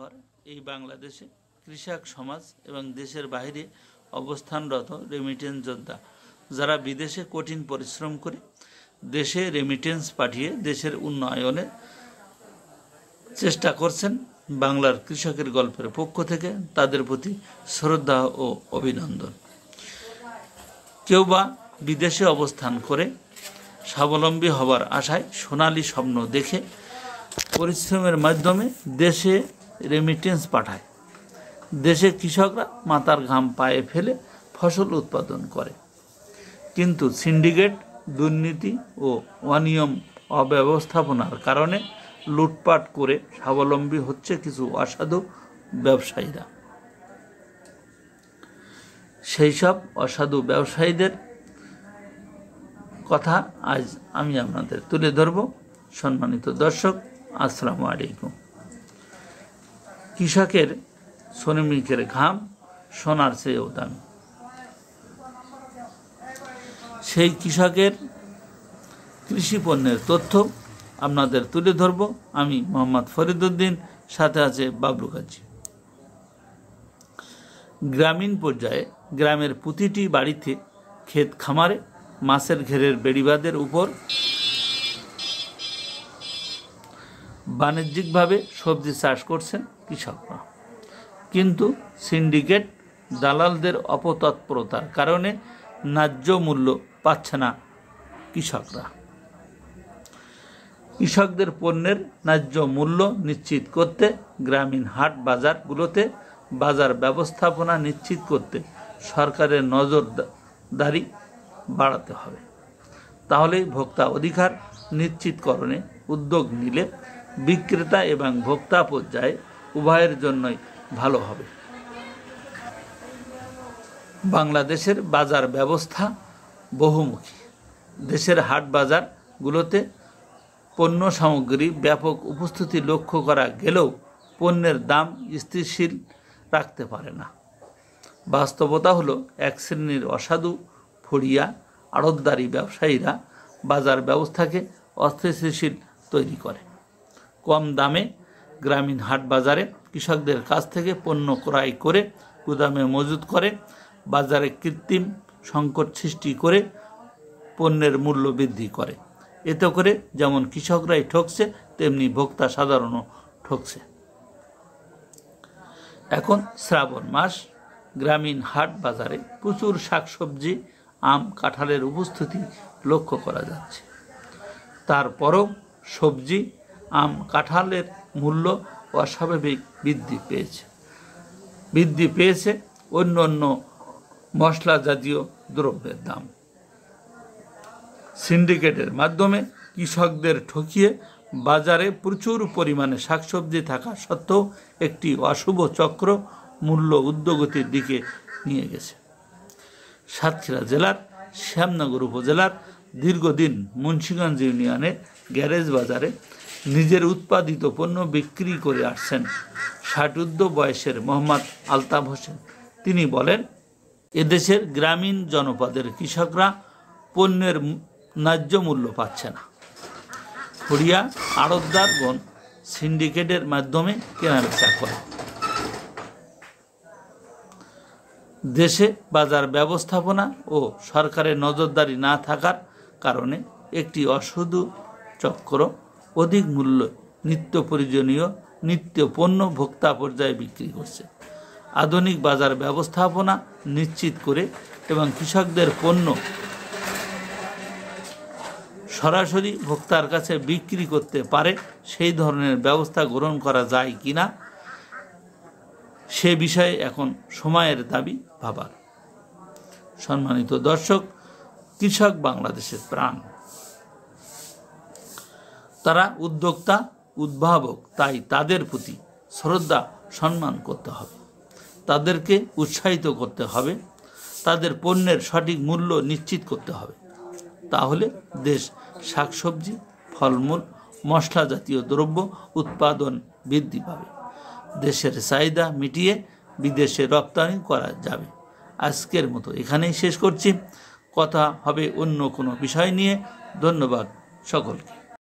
নির্ভর এই বাংলাদেশে কৃষক সমাজ এবং দেশের বাইরে অবস্থানরত রেমিটেন্স যোদ্ধা যারা বিদেশে কঠিন পরিশ্রম করে দেশে রেমিটেন্স পাঠিয়ে দেশের উন্নয়নে চেষ্টা করছেন, বাংলার কৃষকের গল্পের পক্ষ থেকে তাদের প্রতি শ্রদ্ধা ও অভিনন্দন। কেউ বা বিদেশে অবস্থান করে স্বাবলম্বী হবার আশায় সোনালী স্বপ্ন দেখে পরিশ্রমের মাধ্যমে দেশে রেমিটেন্স পাঠায়। দেশে কৃষকরা মাথার ঘাম পায়ে ফেলে ফসল উৎপাদন করে, কিন্তু সিন্ডিকেট, দুর্নীতি ও অনিয়ম অব্যবস্থাপনার কারণে লুটপাট করে স্বাবলম্বী হচ্ছে কিছু অসাধু ব্যবসায়ীরা। সেই সব অসাধু ব্যবসায়ীদের কথা আজ আমি আপনাদের তুলে ধরব। সম্মানিত দর্শক, আসসালামু আলাইকুম। কৃষকের শ্রমিকের ঘাম সোনার চেয়েও দামি। সেই কৃষকের কৃষি পণ্যের তথ্য আপনাদের তুলে ধরব আমি মোহাম্মদ ফরিদউদ্দিন, সাথে আছে বাবলু কাজী। গ্রামীণ পর্যায়ে গ্রামের প্রতিটি বাড়িতে, ক্ষেত খামারে মাছের ঘেরের বেড়িবাঁধের উপর বাণিজ্যিকভাবে সবজি চাষ করছেন কৃষকরা, কিন্তু সিন্ডিকেট দালালদের অপতৎপরতার কারণে ন্যায্য মূল্য পাচ্ছে না কৃষকরা। কৃষকদের পণ্যের ন্যায্য মূল্য নিশ্চিত করতে গ্রামীণ হাট বাজারগুলোতে বাজার ব্যবস্থাপনা নিশ্চিত করতে সরকারের নজরদারি বাড়াতে হবে। তাহলেই ভোক্তা অধিকার নিশ্চিতকরণে উদ্যোগ নিলে বিক্রেতা এবং ভোক্তা পর্যায়ে উভয়ের জন্যই ভালো হবে। বাংলাদেশের বাজার ব্যবস্থা বহুমুখী। দেশের হাট বাজারগুলোতে পণ্য সামগ্রী ব্যাপক উপস্থিতি লক্ষ্য করা গেলেও পণ্যের দাম স্থিতিশীল রাখতে পারে না। বাস্তবতা হলো, এক শ্রেণীর অসাধু ফড়িয়া আড়তদারি ব্যবসায়ীরা বাজার ব্যবস্থাকে অস্থিতিশীল তৈরি করে। কম দামে গ্রামীণ হাট বাজারে কৃষকদের কাছ থেকে পণ্য ক্রয় করে গুদামে মজুত করে বাজারে কৃত্রিম সংকট সৃষ্টি করে পণ্যের মূল্য বৃদ্ধি করে। এতে করে যেমন কৃষকরাই ঠকছে, তেমনি ভোক্তা সাধারণও ঠকছে। এখন শ্রাবণ মাস, গ্রামীণ হাট বাজারে প্রচুর শাকসবজি, আম, কাঁঠালের উপস্থিতি লক্ষ্য করা যাচ্ছে। তারপরও সবজি, আম, কাঁঠালের মূল্য অস্বাভাবিক বৃদ্ধি পেয়েছে অন্য অন্য মশলা জাতীয় দ্রব্যের দাম। সিন্ডিকেটের মাধ্যমে কৃষকদের ঠকিয়ে বাজারে প্রচুর পরিমাণে শাকসবজি থাকা সত্ত্বেও একটি অশুভ চক্র মূল্য ঊর্ধ্বগতির দিকে নিয়ে গেছে। সাতক্ষীরা জেলার শ্যামনগর উপজেলার দীর্ঘদিন মুন্সিগঞ্জ ইউনিয়নের গ্যারেজ বাজারে নিজের উৎপাদিত পণ্য বিক্রি করে আসছেন 60 বয়সের মোহাম্মদ আলতাফ হোসেন। তিনি বলেন, এদেশের গ্রামীণ জনপদের কৃষকরা পণ্যের ন্যায্য মূল্য পাচ্ছে না। ফড়িয়া আড়তদারগণ সিন্ডিকেটের মাধ্যমে কেনাবেচা করে। দেশে বাজার ব্যবস্থাপনা ও সরকারের নজরদারি না থাকার কারণে একটি অসাধু চক্র অধিক মূল্য নিত্য প্রয়োজনীয় পণ্য ভোক্তা পর্যায়ে বিক্রি করছে। আধুনিক বাজার ব্যবস্থাপনা নিশ্চিত করে এবং কৃষকদের পণ্য সরাসরি ভোক্তার কাছে বিক্রি করতে পারে সেই ধরনের ব্যবস্থা গ্রহণ করা যায় কিনা সে বিষয়ে এখন সময়ের দাবি ভাবার। সম্মানিত দর্শক, কৃষক বাংলাদেশের প্রাণ। তারা উদ্যোক্তা, উদ্ভাবক, তাই তাদের প্রতি শ্রদ্ধা সম্মান করতে হবে, তাদেরকে উৎসাহিত করতে হবে, তাদের পণ্যের সঠিক মূল্য নিশ্চিত করতে হবে। তাহলে দেশ শাকসবজি, ফলমূল, মশলা জাতীয় দ্রব্য উৎপাদন বৃদ্ধি পাবে, দেশের চাহিদা মিটিয়ে বিদেশে রপ্তানি করা যাবে। আজকের মতো এখানেই শেষ করছি। কথা হবে অন্য কোনো বিষয় নিয়ে। ধন্যবাদ সকলকে।